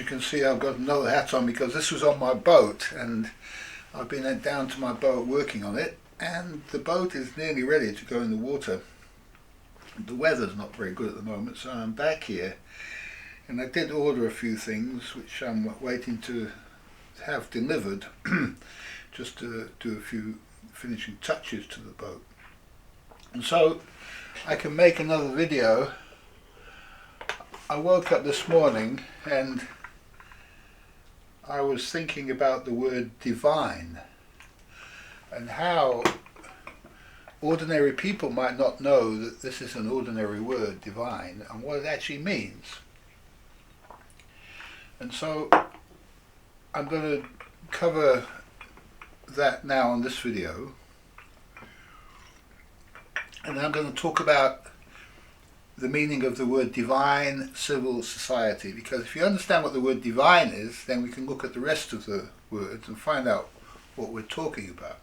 can see, I've got another hat on because this was on my boat, and I've been down to my boat working on it, and the boat is nearly ready to go in the water. The weather's not very good at the moment, so I'm back here, and I did order a few things which I'm waiting to have delivered just to do a few finishing touches to the boat. And so I can make another video. I woke up this morning and I was thinking about the word divine and how ordinary people might not know that this is an ordinary word, divine, and what it actually means. And so I'm going to cover that now on this video, and I'm going to talk about the meaning of the word divine civil society, because if you understand what the word divine is, then we can look at the rest of the words and find out what we're talking about.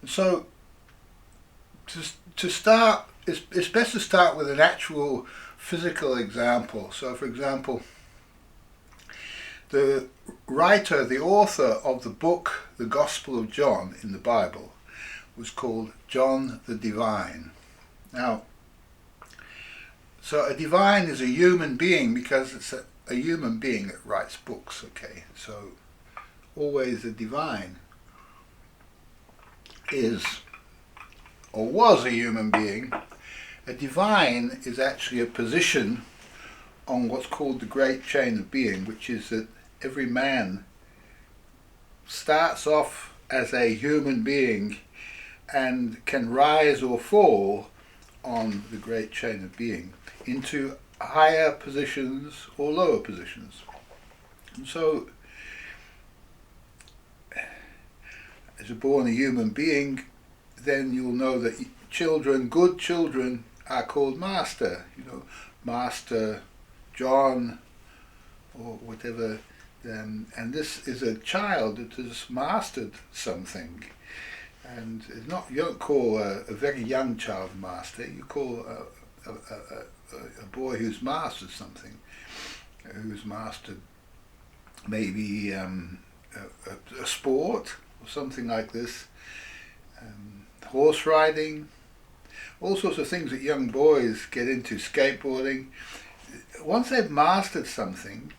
And so to start, it's best to start with an actual physical example. So for example, the writer, the author of the book, the Gospel of John in the Bible, was called John the Divine. Now, so a divine is a human being because it's a human being that writes books, okay? So always a divine is or was a human being. A divine is actually a position on what's called the great chain of being, which is that every man starts off as a human being and can rise or fall on the great chain of being into higher positions or lower positions. And so, as you're born a human being, then you'll know that children, good children, are called master. You know, Master John or whatever. And this is a child that has mastered something. And it's not, you don't call a very young child master, you call a boy who's mastered something, who's mastered maybe a sport or something like this, horse riding, all sorts of things that young boys get into, skateboarding. Once they've mastered something,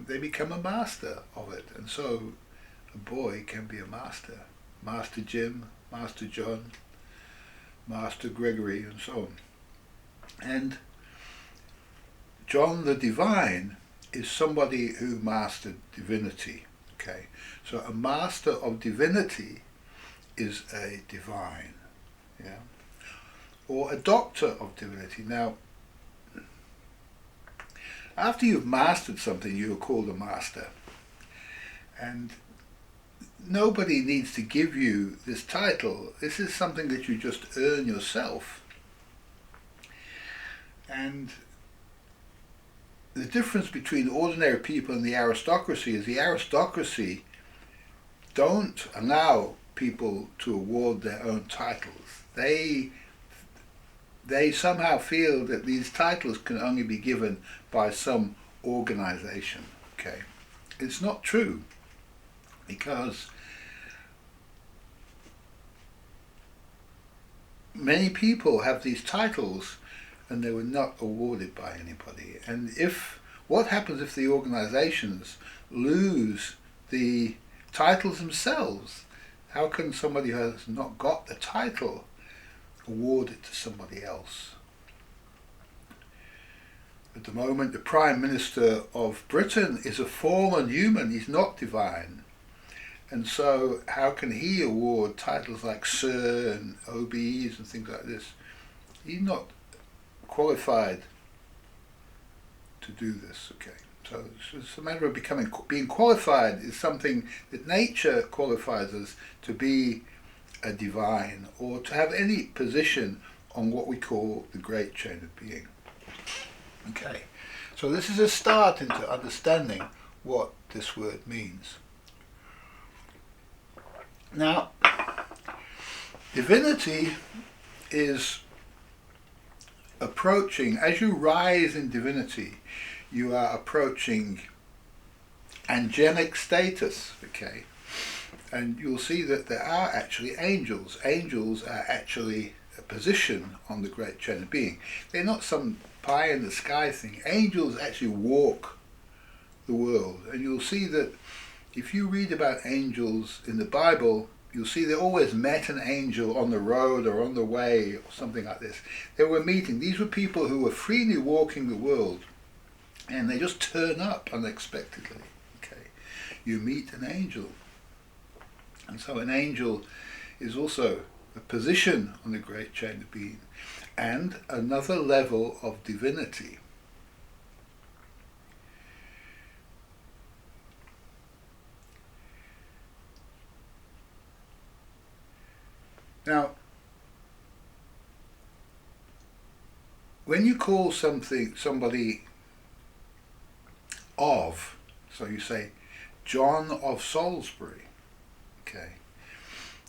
they become a master of it, and so a boy can be a master. Master Jim, Master John, Master Gregory, and so on. And John the Divine is somebody who mastered divinity. Okay, so a master of divinity is a divine, yeah, or a doctor of divinity. Now, after you've mastered something, you are called a master, and nobody needs to give you this title. This is something that you just earn yourself. And the difference between ordinary people and the aristocracy is the aristocracy don't allow people to award their own titles. They somehow feel that these titles can only be given by some organization. Okay, it's not true, because many people have these titles and they were not awarded by anybody. And what happens if the organizations lose the titles themselves? How can somebody who has not got the title award it to somebody else? At the moment, the Prime Minister of Britain is a fallen human, he's not divine. And so how can he award titles like Sir and OBEs and things like this? He's not qualified to do this, okay? So it's a matter of being qualified is something that nature qualifies us to be a divine, or to have any position on what we call the great chain of being. Okay, so this is a start into understanding what this word means. Now, divinity is approaching, as you rise in divinity, you are approaching angelic status, okay? And you'll see that there are actually angels. Angels are actually a position on the great chain of being. They're not some pie in the sky thing. Angels actually walk the world. And you'll see that if you read about angels in the Bible, you'll see they always met an angel on the road or on the way or something like this. They were meeting. These were people who were freely walking the world, and they just turn up unexpectedly. Okay, you meet an angel. And so an angel is also a position on the great chain of being and another level of divinity. Now, when you call somebody of, so you say John of Salisbury, okay,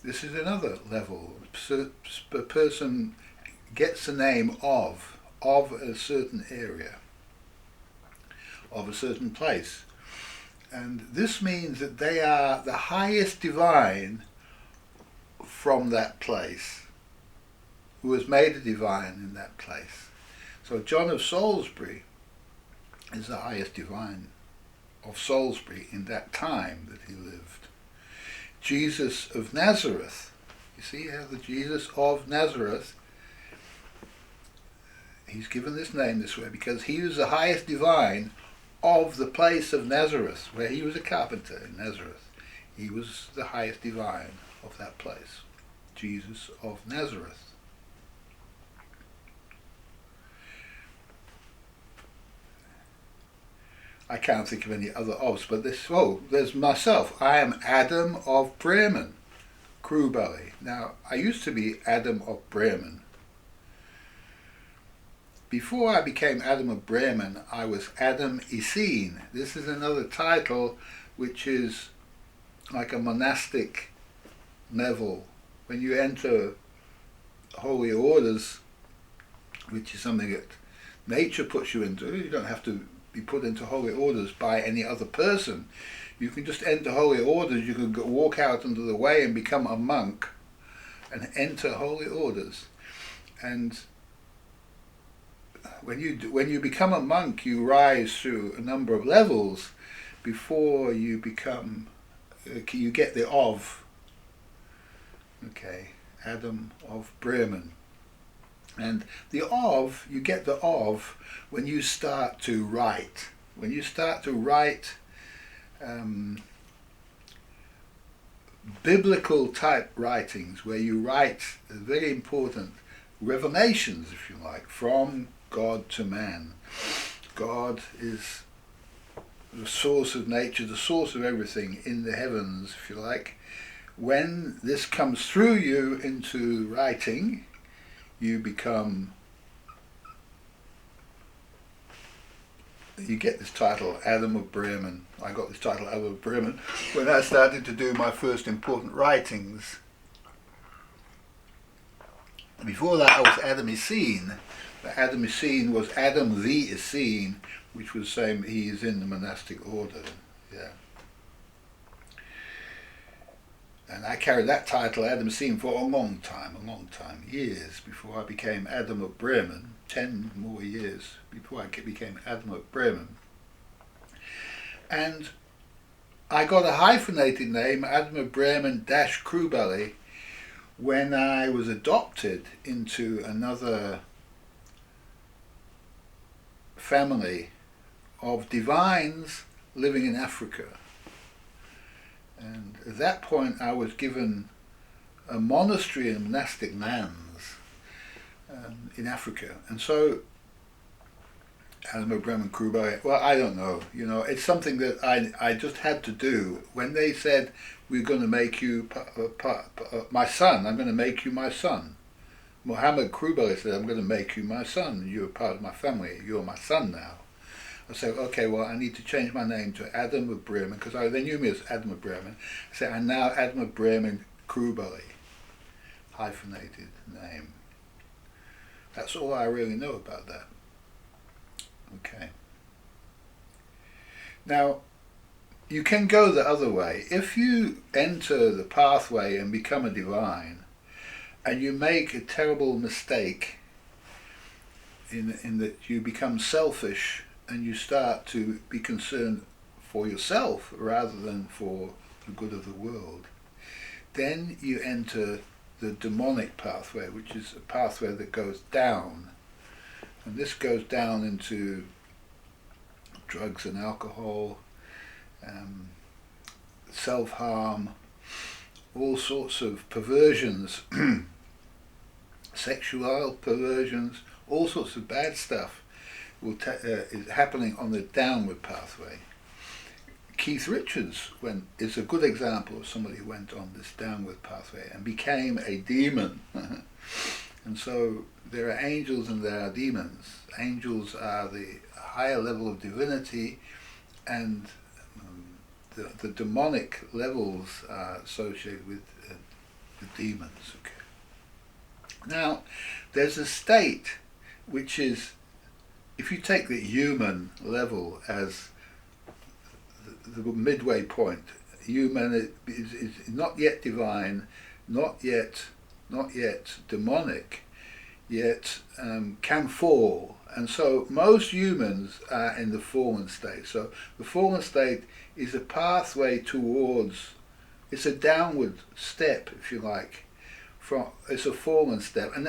this is another level. A person gets the name of a certain area, of a certain place. And this means that they are the highest divine from that place, who has made a divine in that place. So John of Salisbury is the highest divine of Salisbury in that time that he lived. Jesus of Nazareth, you see how the Jesus of Nazareth, he's given this name this way because he was the highest divine of the place of Nazareth, where he was a carpenter in Nazareth. He was the highest divine of that place, Jesus of Nazareth. I can't think of any other ofs, but there's myself. I am Adam of Bremen, Crewbelly. Now, I used to be Adam of Bremen. Before I became Adam of Bremen, I was Adam Essene. This is another title which is like a monastic level. When you enter holy orders, which is something that nature puts you into, you don't have to be put into holy orders by any other person. You can just enter holy orders. You can walk out into the way and become a monk and enter holy orders. And when you become a monk, you rise through a number of levels before you become, you get the of. Okay, Adam of Bremen. And you get the of when you start to write. When you start to write biblical type writings, where you write very important revelations, if you like, from God to man. God is the source of nature, the source of everything in the heavens, if you like. When this comes through you into writing, you get this title, Adam of Bremen. I got this title, Adam of Bremen, when I started to do my first important writings. Before that I was Adam Essene. But Adam Essene was Adam the Essene, which was saying he is in the monastic order. Yeah. And I carried that title, Adam Essene, for a long time, years before I became Adam of Bremen, 10 more years before I became Adam of Bremen. And I got a hyphenated name, Adam of Bremen Crewbelly, when I was adopted into another family of divines living in Africa. And at that point I was given a monastery in monastic lands in Africa. And so Adam of Bremen Crewbelly, well, I don't know, it's something that I just had to do. When they said, we're going to make you my son, I'm going to make you my son. Muhammad Crewbelly said, I'm going to make you my son. You're part of my family. You're my son now. I said, okay, well, I need to change my name to Adam of Bremen, because they knew me as Adam of Bremen. I said, I'm now Adam of Bremen Crewbelly. Hyphenated name. That's all I really know about that. Okay. Now, you can go the other way. If you enter the pathway and become a divine, and you make a terrible mistake in that you become selfish and you start to be concerned for yourself rather than for the good of the world, then you enter the demonic pathway, which is a pathway that goes down. And this goes down into drugs and alcohol, self-harm, all sorts of perversions, sexual perversions, all sorts of bad stuff is happening on the downward pathway. Keith Richards is a good example of somebody who went on this downward pathway and became a demon. And so there are angels and there are demons. Angels are the higher level of divinity, and the demonic levels are associated with the demons. Okay. Now, there's a state which is, if you take the human level as the midway point, human is not yet divine, not yet demonic, yet can fall. And so most humans are in the fallen state. So the fallen state is a pathway towards, it's a downward step, if you like. It's a fallen step. And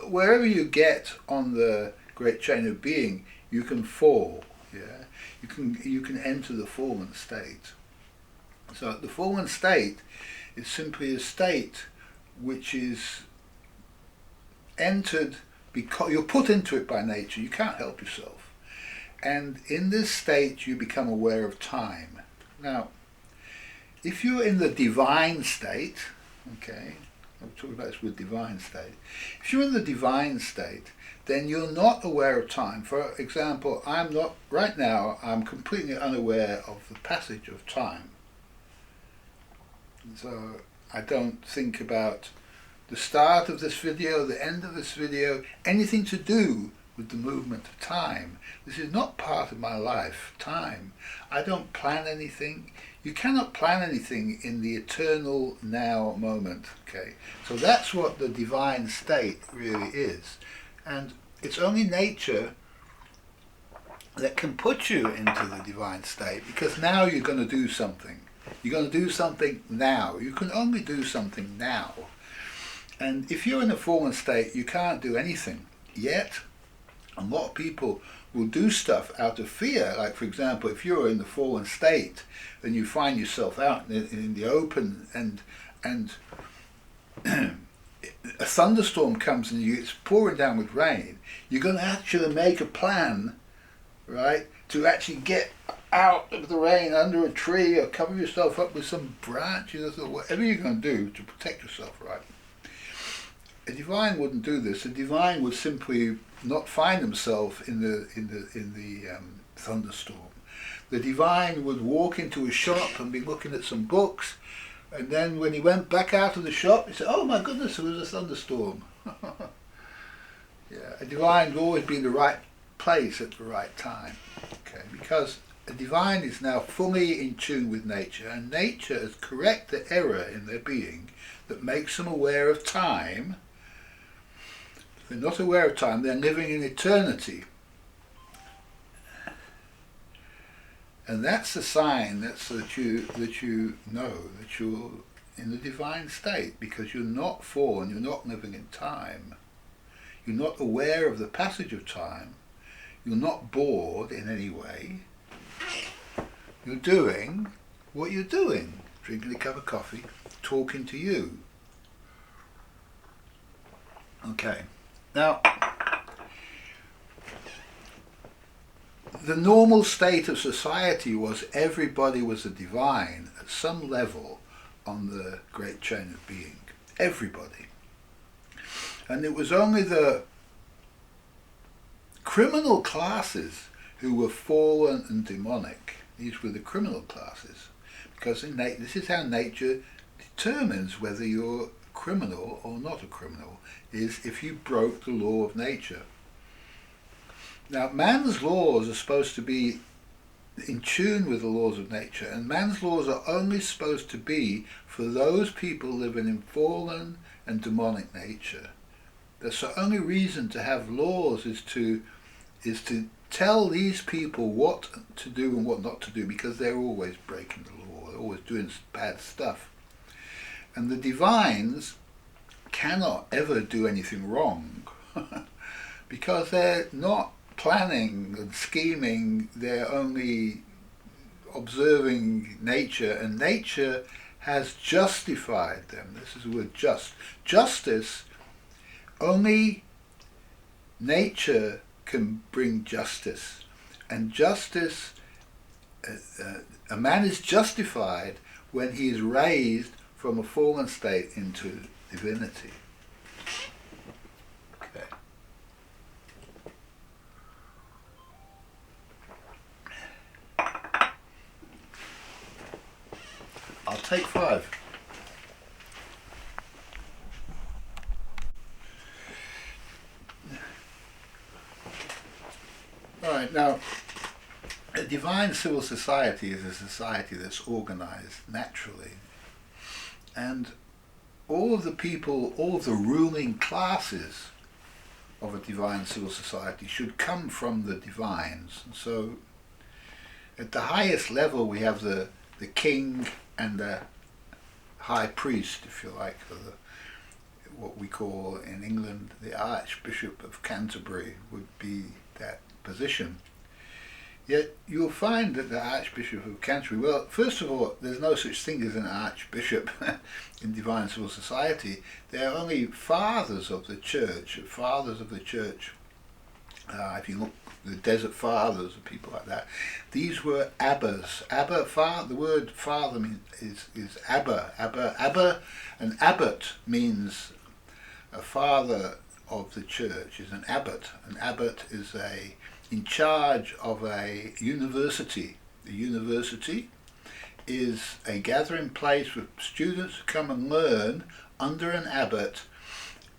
wherever you get on the great chain of being, you can fall. Yeah, you can enter the fallen state. So the fallen state is simply a state which is entered because you're put into it by nature. You can't help yourself. And in this state you become aware of time. Now, if you're in the divine state, okay, I'm talking about this with divine state. If you're in the divine state, then you're not aware of time. For example, right now, I'm completely unaware of the passage of time. So I don't think about the start of this video, the end of this video, anything to do with the movement of time. This is not part of my life, time. I don't plan anything. You cannot plan anything in the eternal now moment. Okay, so that's what the divine state really is. And it's only nature that can put you into the divine state, because now you're going to do something. You're going to do something now. You can only do something now. And if you're in a fallen state, you can't do anything. Yet, a lot of people will do stuff out of fear. Like, for example, if you're in the fallen state and you find yourself out in the open and a thunderstorm comes and it's pouring down with rain, you're going to actually make a plan, right, to actually get out of the rain under a tree or cover yourself up with some branches or whatever you're going to do to protect yourself, right? A divine wouldn't do this. A divine would simply not find himself in the thunderstorm. The divine would walk into a shop and be looking at some books, and then when he went back out of the shop, he said, "Oh my goodness, there was a thunderstorm." Yeah, a divine would always be in the right place at the right time. Okay, because a divine is now fully in tune with nature, and nature has corrected the error in their being that makes them aware of time. They're not aware of time, they're living in eternity. And that's a sign that you know that you're in the divine state, because you're not fallen, you're not living in time. You're not aware of the passage of time. You're not bored in any way. You're doing what you're doing, drinking a cup of coffee, talking to you. Okay. Now, the normal state of society was everybody was a divine at some level on the great chain of being. Everybody. And it was only the criminal classes who were fallen and demonic. These were the criminal classes. Because this is how nature determines whether you're a criminal or not a criminal, is if you broke the law of nature. Now, man's laws are supposed to be in tune with the laws of nature, and man's laws are only supposed to be for those people living in fallen and demonic nature. That's the only reason to have laws is to tell these people what to do and what not to do, because they're always breaking the law, they're always doing bad stuff. And the divines cannot ever do anything wrong because they're not planning and scheming, they're only observing nature, and nature has justified them. This is the word just. Justice, only nature can bring justice. And justice, a man is justified when he is raised from a fallen state into divinity. Okay. I'll take 5. Alright, now, a divine civil society is a society that's organized naturally. And all of the people, all of the ruling classes of a divine civil society should come from the divines. And so, at the highest level we have the king and the high priest, if you like, or what we call in England the Archbishop of Canterbury would be that position. Yet you'll find that the Archbishop of Canterbury, well, first of all, there's no such thing as an archbishop in divine civil society. They're only fathers of the church. Fathers of the church, if you look, the Desert Fathers and people like that, these were abbas. The word father is abba. Abba, an abbot means a father of the church is an abbot. An abbot is in charge of a university. The university is a gathering place for students to come and learn under an abbot,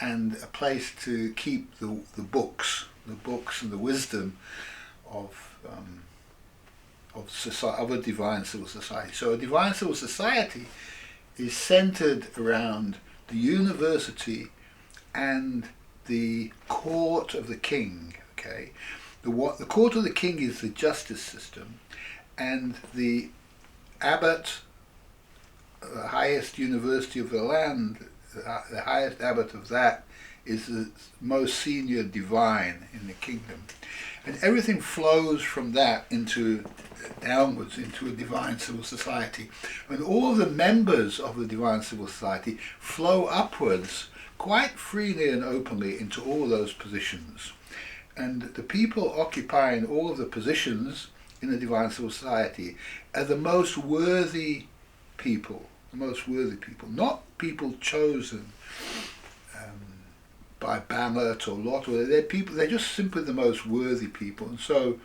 and a place to keep the books and the wisdom of a divine civil society. So a divine civil society is centered around the university and the court of the king. Okay, the court of the king is the justice system, and the abbot, the highest university of the land, the highest abbot of that is the most senior divine in the kingdom. And everything flows from that downwards into a divine civil society. And all the members of the divine civil society flow upwards quite freely and openly into all those positions. And the people occupying all of the positions in the divine civil society are the most worthy people, not people chosen by ballot or lot. They're just simply the most worthy people. And so,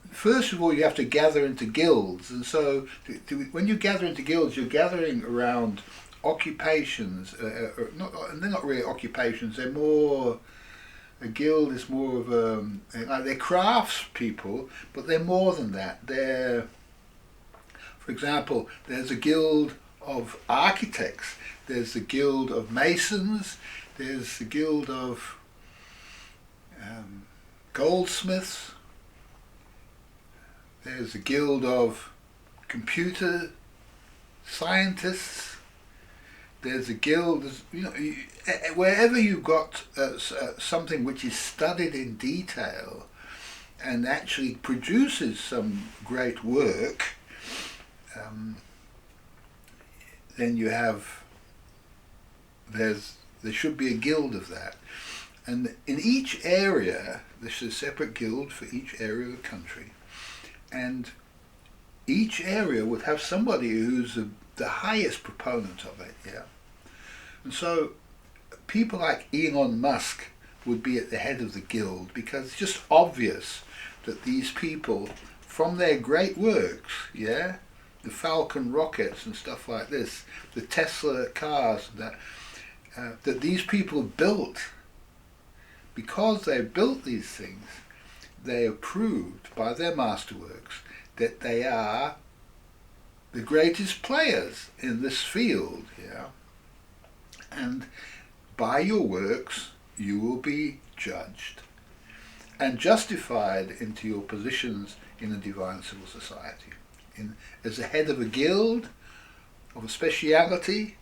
first of all, you have to gather into guilds. And so, when you gather into guilds, you're gathering around occupations. They're not really occupations. They're more. A guild is more of they're crafts people, but they're more than that. They're, for example, there's a guild of architects, there's the guild of masons, there's the guild of goldsmiths, there's the guild of computer scientists, there's a guild, wherever you've got something which is studied in detail and actually produces some great work, then you have, there should be a guild of that. And in each area, there's a separate guild for each area of the country. And each area would have somebody who's the highest proponent of it, yeah. And so people like Elon Musk would be at the head of the guild, because it's just obvious that these people, from their great works, yeah, the Falcon rockets and stuff like this, the Tesla cars, that these people built, because they built these things, they have proved by their masterworks that they are the greatest players in this field, yeah. And by your works you will be judged and justified into your positions in a divine civil society. As the head of a guild, of a speciality,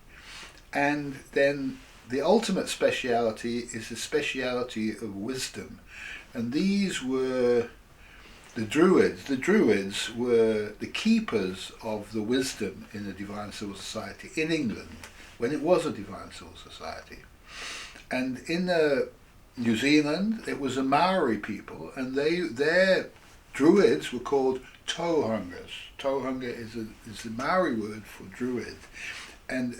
and then the ultimate speciality is the speciality of wisdom. And these were the Druids. The Druids were the keepers of the wisdom in the divine civil society in England, when it was a divine civil society. And in New Zealand, it was the Maori people, and their Druids were called Tohungas. Tohunga is the Maori word for Druid. And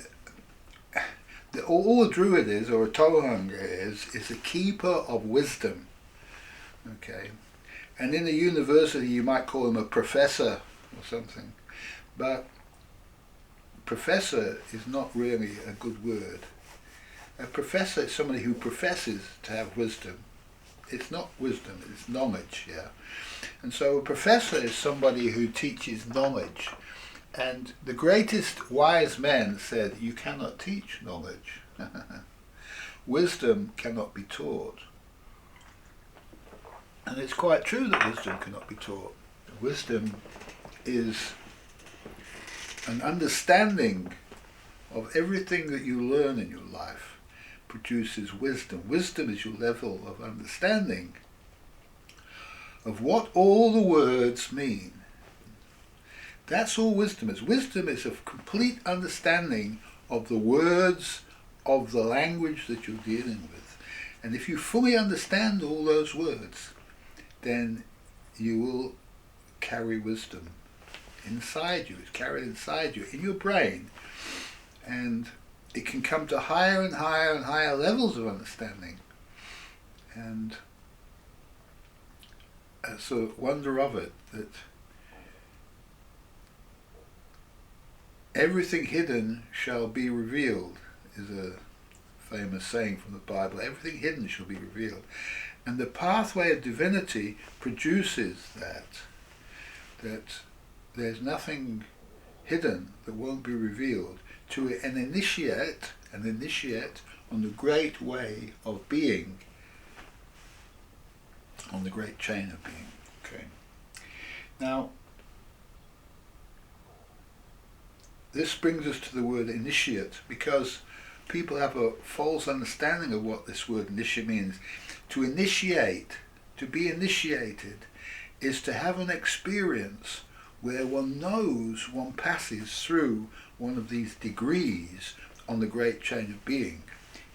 all a Druid is, or a Tohunga is a keeper of wisdom. Okay. And in a university you might call him a professor or something. But professor is not really a good word. A professor is somebody who professes to have wisdom. It's not wisdom, it's knowledge, yeah. And so a professor is somebody who teaches knowledge. And the greatest wise men said, you cannot teach knowledge. Wisdom cannot be taught. And it's quite true that wisdom cannot be taught. Wisdom is an understanding of everything that you learn in your life produces wisdom. Wisdom is your level of understanding of what all the words mean. That's all wisdom is. Wisdom is a complete understanding of the words of the language that you're dealing with. And if you fully understand all those words, then you will carry wisdom inside you. It's carried inside you, in your brain. And it can come to higher and higher and higher levels of understanding. And it's a wonder of it that everything hidden shall be revealed, is a famous saying from the Bible. Everything hidden shall be revealed. And the pathway of divinity produces that there's nothing hidden that won't be revealed to an initiate on the great way of being, on the great chain of being. Okay. Now, this brings us to the word initiate, because people have a false understanding of what this word initiate means. To initiate, to be initiated, is to have an experience where one knows one passes through one of these degrees on the great chain of being.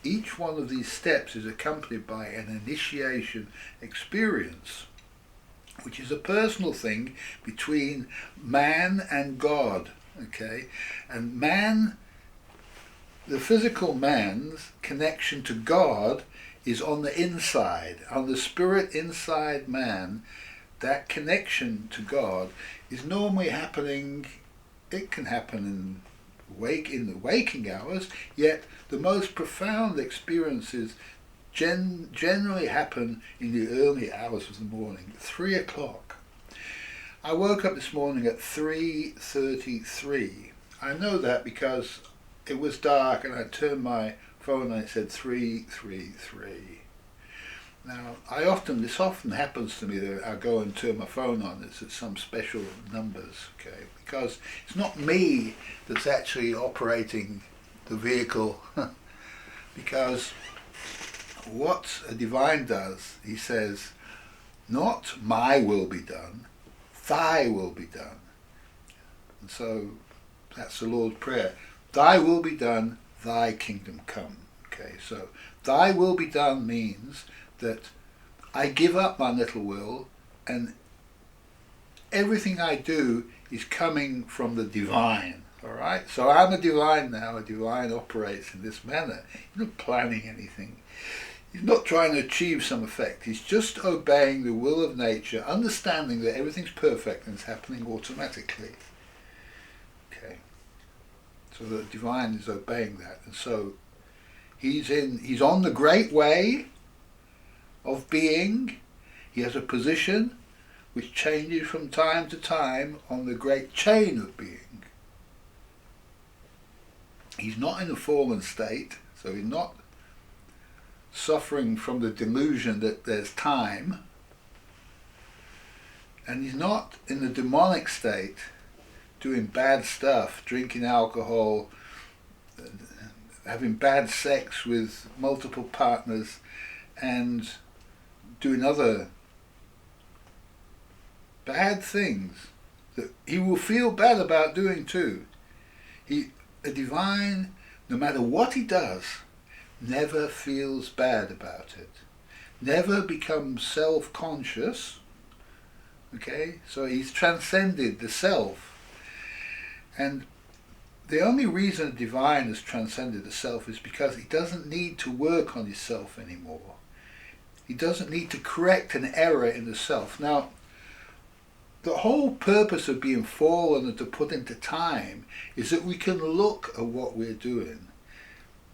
Each one of these steps is accompanied by an initiation experience, which is a personal thing between man and God. Okay, and man, the physical man's connection to God is on the inside, on the spirit inside man. That connection to God is normally happening. It can happen in the waking hours, yet the most profound experiences generally happen in the early hours of the morning, 3 o'clock. I woke up this morning at 3:33. I know that because it was dark and I turned my phone and it said 3:33. Now, this often happens to me that I go and turn my phone on. It's at some special numbers, okay? Because it's not me that's actually operating the vehicle. Because what a divine does, he says, not my will be done, thy will be done. And so that's the Lord's Prayer. Thy will be done, thy kingdom come. Okay, so thy will be done means that I give up my little will and everything I do is coming from the divine. Alright, so I'm a divine now. A divine operates in this manner. He's not planning anything. He's not trying to achieve some effect. He's just obeying the will of nature, understanding that everything's perfect and it's happening automatically. Okay, so the divine is obeying that, and so he's on the great way of being. He has a position which changes from time to time on the great chain of being. He's not in a fallen state, so he's not suffering from the delusion that there's time, and he's not in the demonic state doing bad stuff, drinking alcohol, having bad sex with multiple partners, and doing other bad things that he will feel bad about doing too. A divine, no matter what he does, never feels bad about it, never becomes self-conscious. Okay, so he's transcended the self, and the only reason a divine has transcended the self is because he doesn't need to work on his self anymore. He doesn't need to correct an error in the self. Now, the whole purpose of being fallen and to put into time is that we can look at what we're doing.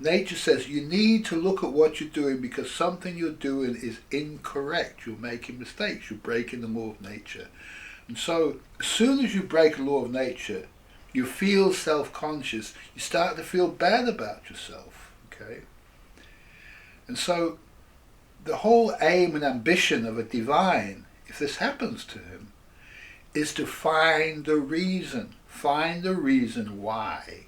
Nature says you need to look at what you're doing because something you're doing is incorrect. You're making mistakes. You're breaking the law of nature. And so as soon as you break a law of nature, you feel self-conscious. You start to feel bad about yourself. Okay? And so the whole aim and ambition of a divine, if this happens to him, is to find the reason why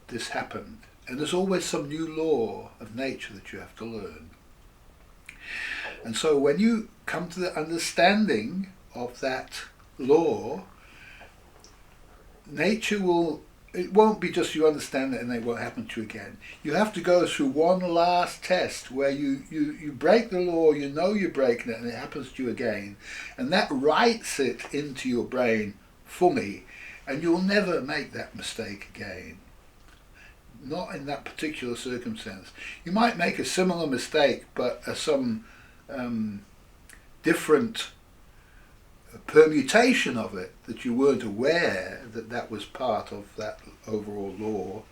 this happened. And there's always some new law of nature that you have to learn. And so when you come to the understanding of that law, nature it won't be just you understand it and it won't happen to you again. You have to go through one last test where you break the law, you know you're breaking it, and it happens to you again. And that writes it into your brain fully, and you'll never make that mistake again. Not in that particular circumstance. You might make a similar mistake, but some different permutation of it that you weren't aware that was part of that overall law.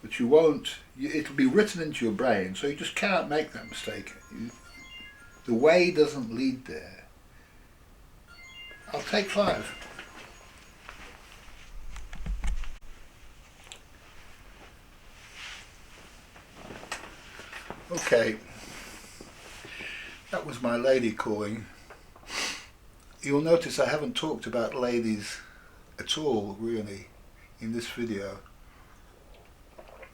But you won't. It'll be written into your brain, so you just can't make that mistake. The way doesn't lead there. I'll take 5. Okay, that was my lady calling. You'll notice I haven't talked about ladies at all, really, in this video.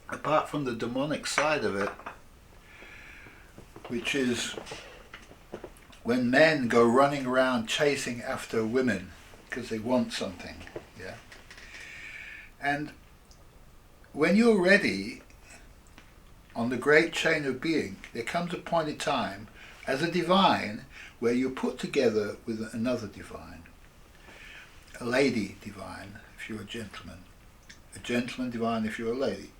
Apart from the demonic side of it, which is when men go running around chasing after women because they want something, yeah. And when you're ready, on the great chain of being, there comes a point in time as a divine where you're put together with another divine. A lady divine if you're a gentleman divine if you're a lady.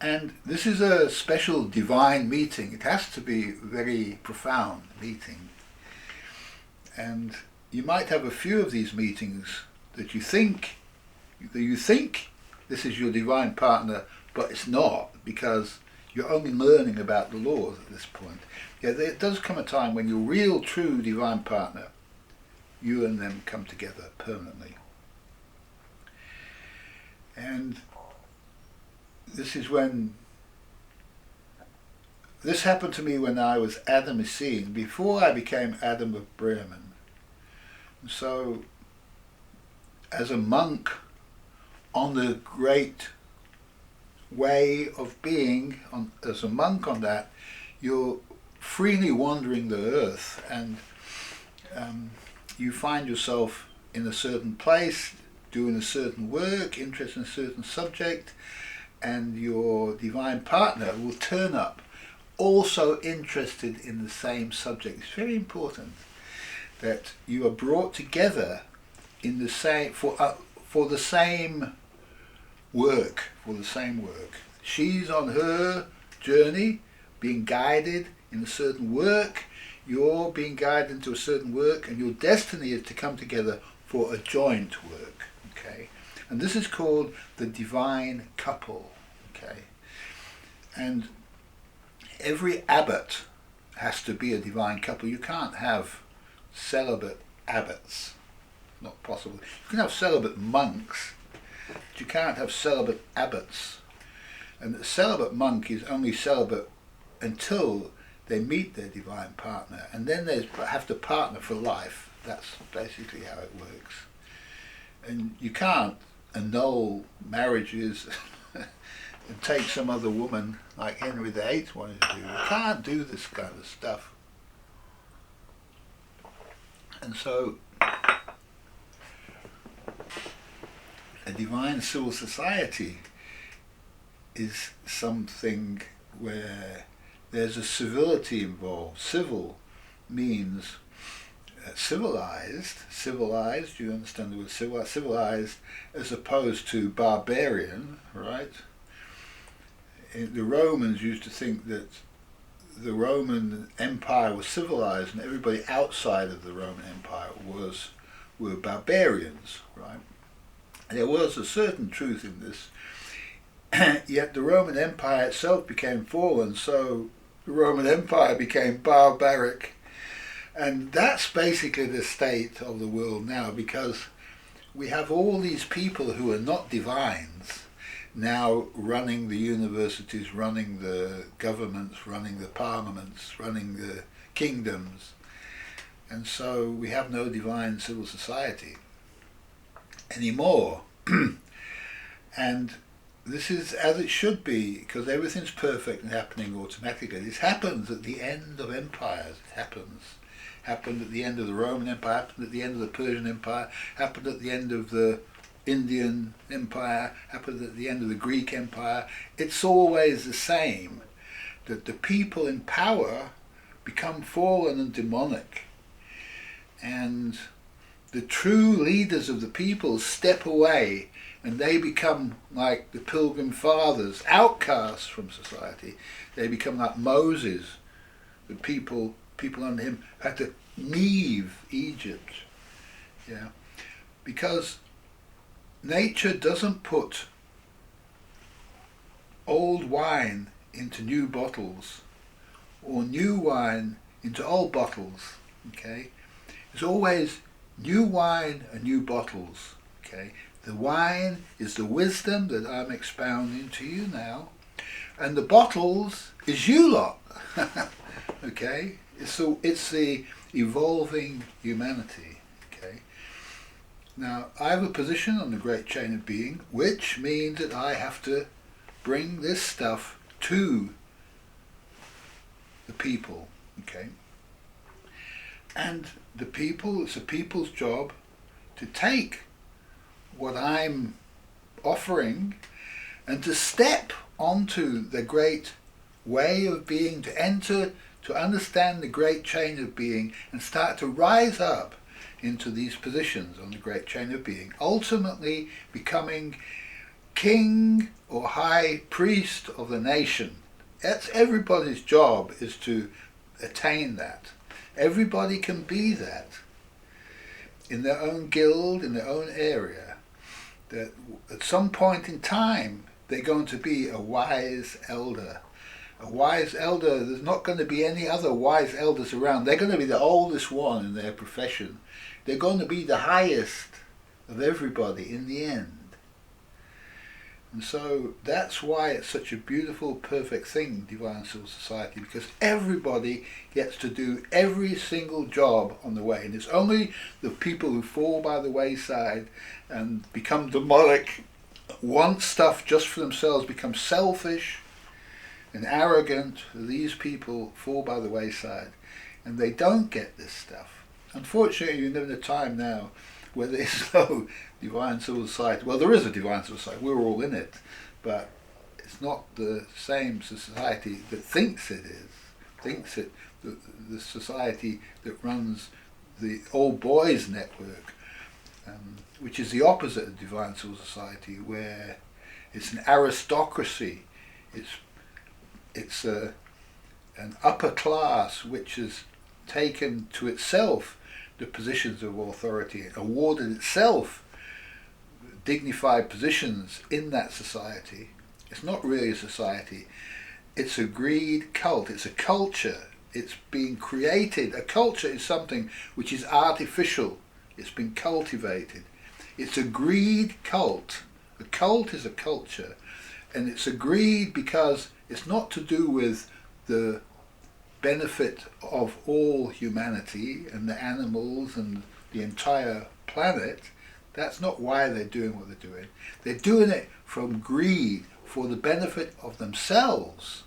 And this is a special divine meeting. It has to be a very profound meeting. And you might have a few of these meetings that you think this is your divine partner, but it's not, because you're only learning about the laws at this point. Yeah, there does come a time when your real, true divine partner, you and them come together permanently. And this happened to me when I was Adam Essene, before I became Adam of Bremen. So, as a monk on the great way of being, as a monk on that, you're freely wandering the earth, and you find yourself in a certain place, doing a certain work, interested in a certain subject, and your divine partner will turn up, also interested in the same subject. It's very important that you are brought together in the same for the same work. She's on her journey, being guided in a certain work. You're being guided into a certain work, and your destiny is to come together for a joint work. Okay, and this is called the divine couple. Okay, and every abbot has to be a divine couple. You can't have celibate abbots. Not possible. You can have celibate monks, but you can't have celibate abbots. And the celibate monk is only celibate until they meet their divine partner, and then they have to partner for life. That's basically how it works. And you can't annul marriages and take some other woman like Henry VIII wanted to do. You can't do this kind of stuff. And so a divine civil society is something where there's a civility involved. Civil means civilized, do you understand the word civilized? Civilized as opposed to barbarian, right? The Romans used to think that the Roman Empire was civilized and everybody outside of the Roman Empire were barbarians, right? And there was a certain truth in this, yet the Roman Empire itself became fallen, so the Roman Empire became barbaric. And that's basically the state of the world now, because we have all these people who are not divines now running the universities, running the governments, running the parliaments, running the kingdoms. And so we have no divine civil society anymore. And this is as it should be, because everything's perfect and happening automatically. This happens at the end of empires. It happened at the end of the Roman Empire, happened at the end of the Persian Empire, happened at the end of the Indian Empire, happened at the end of the Greek Empire. It's always the same, that the people in power become fallen and demonic, and the true leaders of the people step away and they become like the Pilgrim Fathers, outcasts from society. They become like Moses. The people under him had to leave Egypt, because nature doesn't put old wine into new bottles or new wine into old bottles. Okay, there's always new wine and new bottles. Okay, the wine is the wisdom that I'm expounding to you now, and the bottles is you lot. Okay, it's the evolving humanity. Okay, now I have a position on the great chain of being, which means that I have to bring this stuff to the people. Okay, and the people, it's the people's job to take what I'm offering and to step onto the great way of being, to enter, to understand the great chain of being and start to rise up into these positions on the great chain of being, ultimately becoming king or high priest of the nation. That's everybody's job, is to attain that. Everybody can be that in their own guild, in their own area. That at some point in time they're going to be a wise elder. A wise elder, there's not going to be any other wise elders around. They're going to be the oldest one in their profession. They're going to be the highest of everybody in the end. And so that's why it's such a beautiful, perfect thing, Divine Civil Society, because everybody gets to do every single job on the way. And it's only the people who fall by the wayside and become demonic, want stuff just for themselves, become selfish and arrogant. These people fall by the wayside and they don't get this stuff. Unfortunately, we live in a time now where there's no divine civil society. Well, there is a divine civil society, we're all in it, but it's not the same society that thinks it is, the society that runs the old boys network, which is the opposite of divine civil society, where it's an aristocracy, it's an upper class which has taken to itself the positions of authority, awarded itself dignified positions in that society. It's not really a society, it's a greed cult, it's a culture It's being created. A culture is something which is artificial. It's been cultivated. It's a greed cult. A cult is a culture, and it's a greed because it's not to do with the benefit of all humanity and the animals and the entire planet. That's not why they're doing what they're doing. They're doing it from greed, for the benefit of themselves.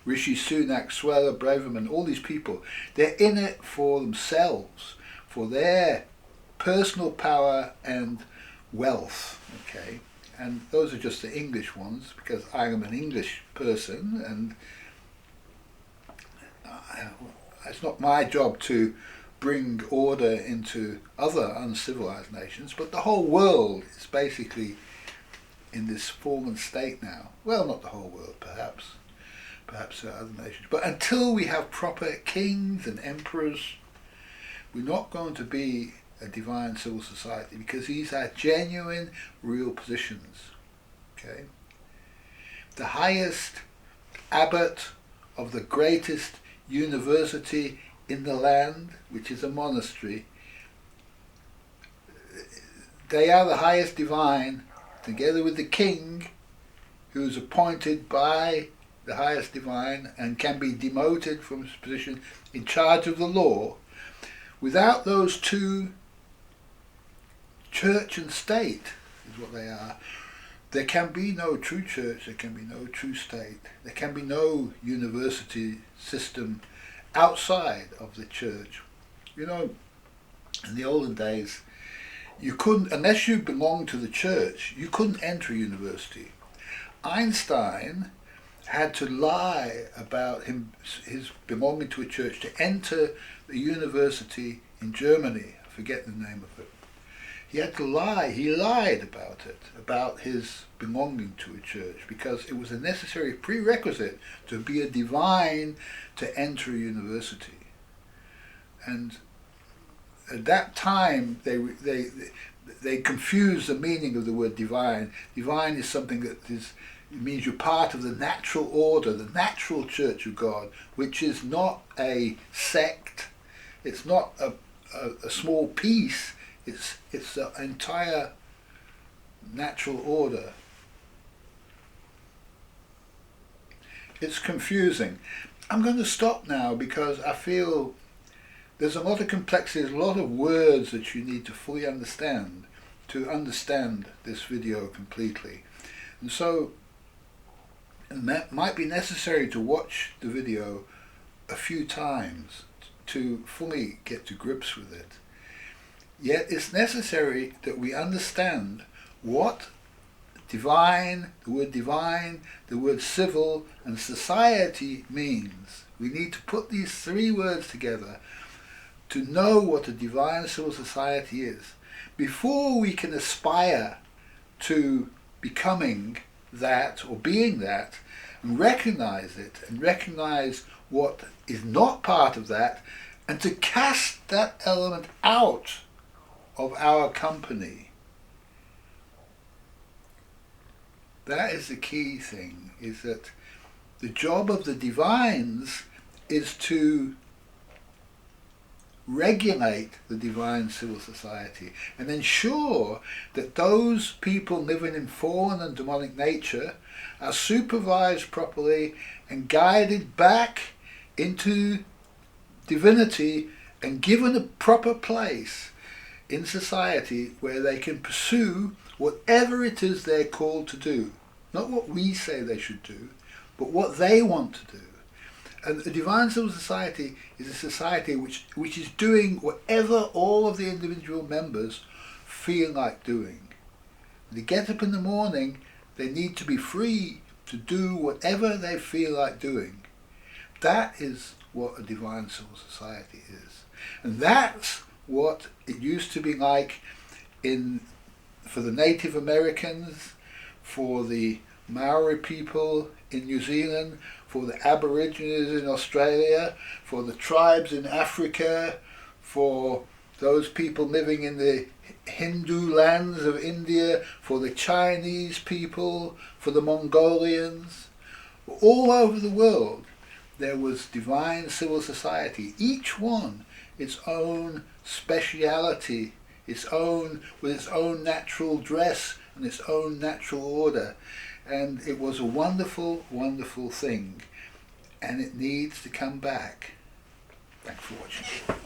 Rishi Sunak, Swela, Braverman, all these people, they're in it for themselves, for their personal power and wealth, okay? And those are just the English ones, because I am an English person, and it's not my job to bring order into other uncivilized nations, but the whole world is basically in this fallen state now. Well, not the whole world, perhaps other nations. But until we have proper kings and emperors, we're not going to be a divine civil society, because these are genuine, real positions. Okay? The highest abbot of the greatest university in the land, which is a monastery, they are the highest divine, together with the king, who is appointed by the highest divine and can be demoted from his position in charge of the law. Without those two, church and state is what they are, there can be no true church, there can be no true state, there can be no university system outside of the church. You know, in the olden days, you couldn't, unless you belonged to the church, you couldn't enter a university. Einstein had to lie about his belonging to a church to enter the university in Germany. I forget the name of it. He had to lie. He lied about it, about his belonging to a church, because it was a necessary prerequisite to be a divine to enter a university. And at that time, they confused the meaning of the word divine. Divine is something that is, it means you're part of the natural order, the natural church of God, which is not a sect. It's not a small piece. It's the entire natural order. It's confusing. I'm going to stop now because I feel there's a lot of complexity, there's a lot of words that you need to fully understand to understand this video completely. And so it might be necessary to watch the video a few times to fully get to grips with it. Yet it's necessary that we understand what divine, the word civil, and society means. We need to put these three words together to know what a divine civil society is, before we can aspire to becoming that or being that, and recognize it, and recognize what is not part of that, and to cast that element out of our company. That is the key thing, is that the job of the divines is to regulate the divine civil society and ensure that those people living in fallen and demonic nature are supervised properly and guided back into divinity and given a proper place in society where they can pursue whatever it is they're called to do. Not what we say they should do, but what they want to do. And the divine civil society is a society which is doing whatever all of the individual members feel like doing. When they get up in the morning, they need to be free to do whatever they feel like doing. That is what a divine civil society is. And that's what it used to be like for the Native Americans, for the Maori people in New Zealand, for the Aborigines in Australia, for the tribes in Africa, for those people living in the Hindu lands of India, for the Chinese people, for the Mongolians. All over the world, there was divine civil society, each one its own speciality, with its own natural dress and its own natural order. And it was a wonderful, wonderful thing. And it needs to come back. Thanks for watching.